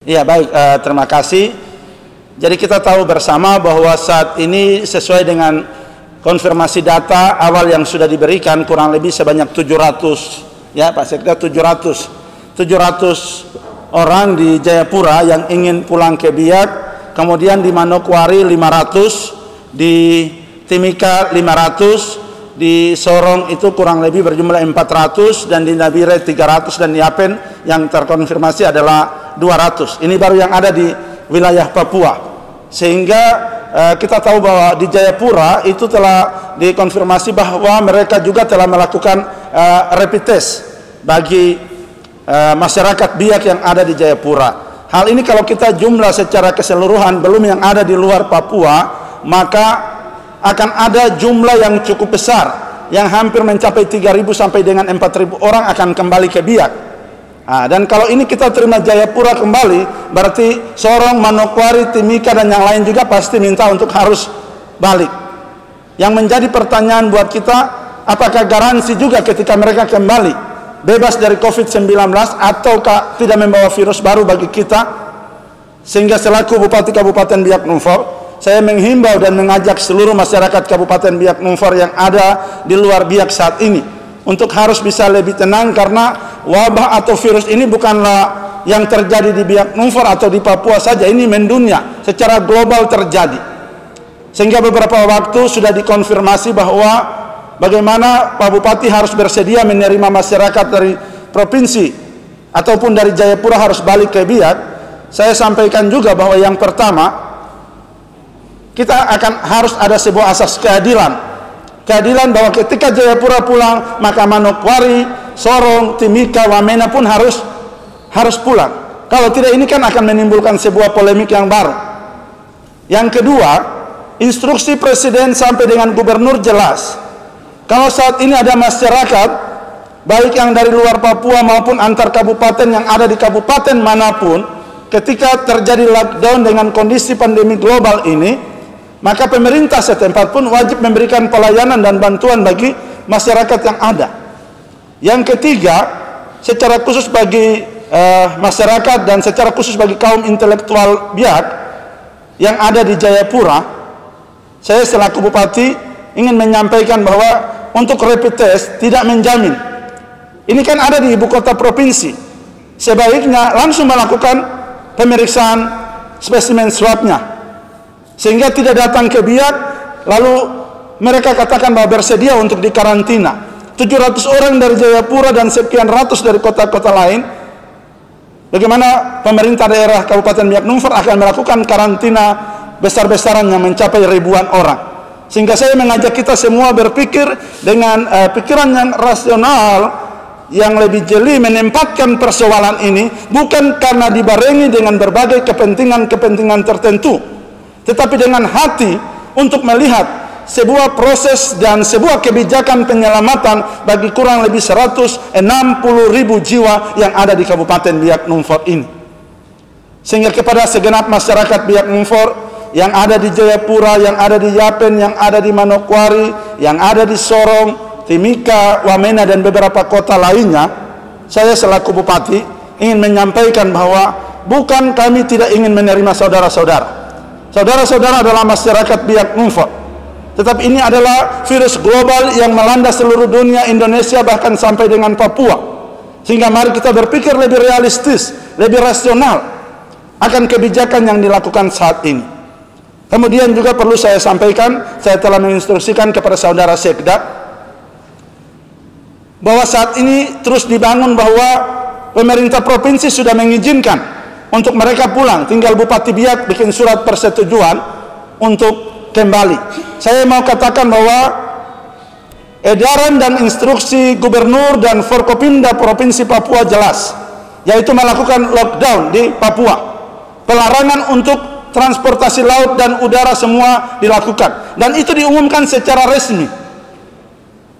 Ya baik, terima kasih. Jadi kita tahu bersama bahwa saat ini sesuai dengan konfirmasi data awal yang sudah diberikan kurang lebih sebanyak 700 ya Pak Sekda, 700 orang di Jayapura yang ingin pulang ke Biak, kemudian di Manokwari 500, di Timika 500, di Sorong itu kurang lebih berjumlah 400, dan di Nabire 300, dan di Yapen yang terkonfirmasi adalah 200. Ini baru yang ada di wilayah Papua. Sehingga kita tahu bahwa di Jayapura itu telah dikonfirmasi bahwa mereka juga telah melakukan rapid test bagi masyarakat Biak yang ada di Jayapura. Hal ini kalau kita jumlah secara keseluruhan belum yang ada di luar Papua, maka akan ada jumlah yang cukup besar yang hampir mencapai 3.000 sampai dengan 4.000 orang akan kembali ke Biak. Dan kalau ini kita terima Jayapura kembali, berarti Sorong, Manokwari, Timika dan yang lain juga pasti minta untuk harus balik. Yang menjadi pertanyaan buat kita, apakah garansi juga ketika mereka kembali bebas dari COVID-19 ataukah tidak membawa virus baru bagi kita? Sehingga selaku Bupati Kabupaten Biak Numfor, saya menghimbau dan mengajak seluruh masyarakat Kabupaten Biak Numfor yang ada di luar Biak saat ini untuk harus bisa lebih tenang, karena wabah atau virus ini bukanlah yang terjadi di Biak Numfor atau di Papua saja, ini mendunia, secara global terjadi. Sehingga beberapa waktu sudah dikonfirmasi bahwa bagaimana Pak Bupati harus bersedia menerima masyarakat dari provinsi ataupun dari Jayapura harus balik ke Biak. Saya sampaikan juga bahwa yang pertama, kita akan harus ada sebuah asas keadilan. Keadilan bahwa ketika Jayapura pulang, maka Manokwari, Sorong, Timika, Wamena pun harus pulang. Kalau tidak, ini kan akan menimbulkan sebuah polemik yang baru. Yang kedua, instruksi Presiden sampai dengan Gubernur jelas. Kalau saat ini ada masyarakat, baik yang dari luar Papua maupun antar kabupaten yang ada di kabupaten manapun, ketika terjadi lockdown dengan kondisi pandemi global ini, maka pemerintah setempat pun wajib memberikan pelayanan dan bantuan bagi masyarakat yang ada. Yang ketiga, secara khusus bagi masyarakat dan secara khusus bagi kaum intelektual Biak yang ada di Jayapura, saya selaku Bupati ingin menyampaikan bahwa untuk rapid test tidak menjamin. Ini kan ada di ibu kota provinsi. Sebaiknya langsung melakukan pemeriksaan spesimen swabnya, sehingga tidak datang ke Biak lalu mereka katakan bahwa bersedia untuk dikarantina. 700 orang dari Jayapura dan sekian ratus dari kota-kota lain, bagaimana pemerintah daerah Kabupaten Biak Numfor akan melakukan karantina besar-besaran yang mencapai ribuan orang? Sehingga saya mengajak kita semua berpikir dengan pikiran yang rasional, yang lebih jeli, menempatkan persoalan ini bukan karena dibarengi dengan berbagai kepentingan-kepentingan tertentu, tetapi dengan hati untuk melihat sebuah proses dan sebuah kebijakan penyelamatan bagi kurang lebih 160.000 jiwa yang ada di Kabupaten Biak Numfor ini. Sehingga kepada segenap masyarakat Biak Numfor yang ada di Jayapura, yang ada di Yapen, yang ada di Manokwari, yang ada di Sorong, Timika, Wamena dan beberapa kota lainnya, saya selaku Bupati ingin menyampaikan bahwa bukan kami tidak ingin menerima saudara-saudara. Saudara-saudara adalah masyarakat Biak Numfor, tetapi ini adalah virus global yang melanda seluruh dunia, Indonesia, bahkan sampai dengan Papua. Sehingga mari kita berpikir lebih realistis, lebih rasional akan kebijakan yang dilakukan saat ini. Kemudian juga perlu saya sampaikan, saya telah menginstruksikan kepada saudara Sekda bahwa saat ini terus dibangun bahwa pemerintah provinsi sudah mengizinkan untuk mereka pulang, tinggal Bupati Biak bikin surat persetujuan untuk kembali. Saya mau katakan bahwa edaran dan instruksi Gubernur dan Forkopimda Provinsi Papua jelas, yaitu melakukan lockdown di Papua. Pelarangan untuk transportasi laut dan udara semua dilakukan, dan itu diumumkan secara resmi.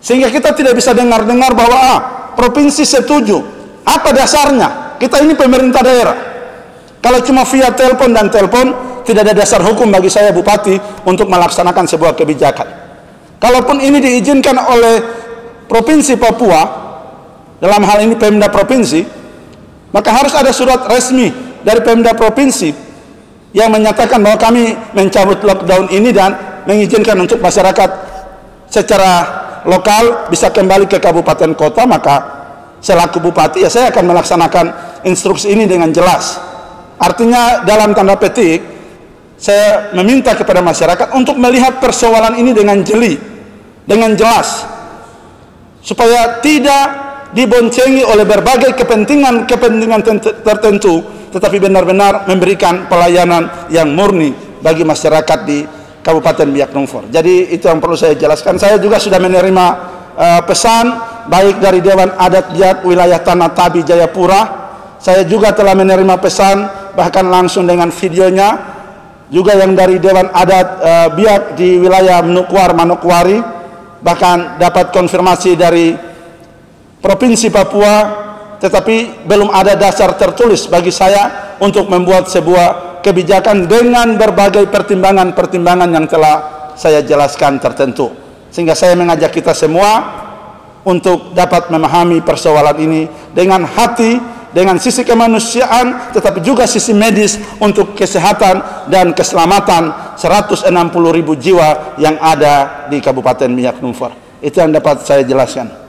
Sehingga kita tidak bisa dengar-dengar bahwa provinsi setuju. Apa dasarnya? Kita ini pemerintah daerah. Kalau cuma via telepon dan telepon, tidak ada dasar hukum bagi saya Bupati untuk melaksanakan sebuah kebijakan. Kalaupun ini diizinkan oleh Provinsi Papua, dalam hal ini Pemda Provinsi, maka harus ada surat resmi dari Pemda Provinsi yang menyatakan bahwa kami mencabut lockdown ini dan mengizinkan untuk masyarakat secara lokal bisa kembali ke kabupaten kota, maka selaku bupati ya saya akan melaksanakan instruksi ini dengan jelas. Artinya dalam tanda petik saya meminta kepada masyarakat untuk melihat persoalan ini dengan jeli, dengan jelas, supaya tidak diboncengi oleh berbagai kepentingan tertentu, tetapi benar-benar memberikan pelayanan yang murni bagi masyarakat di Kabupaten Biak Numfor. Jadi itu yang perlu saya jelaskan. Saya juga sudah menerima pesan baik dari Dewan Adat Biak wilayah Tanah Tabi Jayapura. Saya juga telah menerima pesan bahkan langsung dengan videonya, juga yang dari Dewan Adat Biak di wilayah Manokwari, bahkan dapat konfirmasi dari Provinsi Papua, tetapi belum ada dasar tertulis bagi saya untuk membuat sebuah kebijakan dengan berbagai pertimbangan-pertimbangan yang telah saya jelaskan tertentu. Sehingga saya mengajak kita semua untuk dapat memahami persoalan ini dengan hati, dengan sisi kemanusiaan, tetapi juga sisi medis untuk kesehatan dan keselamatan 160.000 jiwa yang ada di Kabupaten Biak Numfor. Itu yang dapat saya jelaskan.